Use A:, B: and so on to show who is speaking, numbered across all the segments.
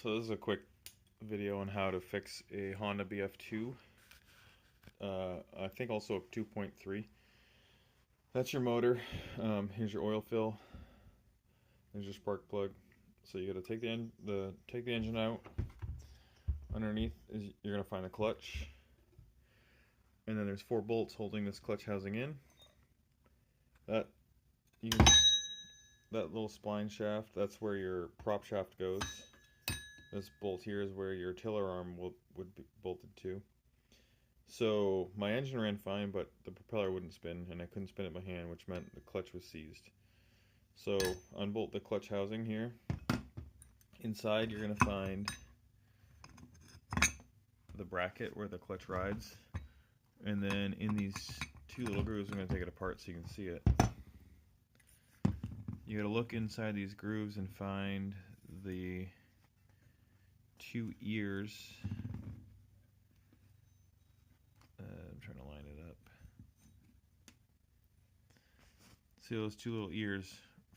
A: So this is a quick video on how to fix a Honda BF2. I think also a 2.3. That's your motor. Here's your oil fill. There's your spark plug. So you got to take the engine out. Underneath is you're gonna find the clutch, and then there's 4 bolts holding this clutch housing in. That little spline shaft, that's where your prop shaft goes. This bolt here is where your tiller arm would be bolted to. So my engine ran fine, but the propeller wouldn't spin, and I couldn't spin it by hand, which meant the clutch was seized. So unbolt the clutch housing here. Inside you're going to find the bracket where the clutch rides, and then in these 2 little grooves, I'm going to take it apart so you can see it. You got to look inside these grooves and find the 2 ears. I'm trying to line it up. See those 2 little ears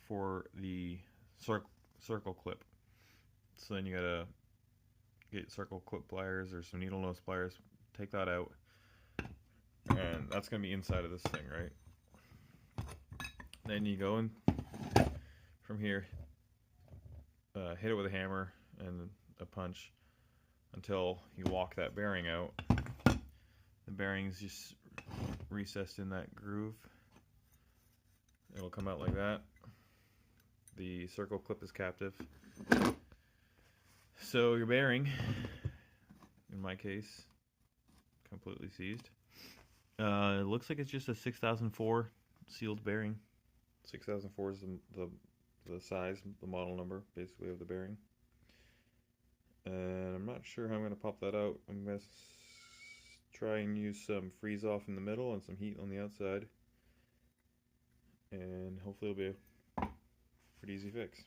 A: for the circle clip. So then you gotta get circle clip pliers or some needle nose pliers, take that out, and that's gonna be inside of this thing, right? Then you go in from here, hit it with a hammer and a punch until you walk that bearing out. The bearing's just recessed in that groove. It'll come out like that. The circle clip is captive. So your bearing, in my case, completely seized. It looks like it's just a 6004 sealed bearing. 6004 is the size, the model number, basically, of the bearing. And I'm not sure how I'm going to pop that out. I'm going to try and use some freeze off in the middle and some heat on the outside. And hopefully it'll be a pretty easy fix.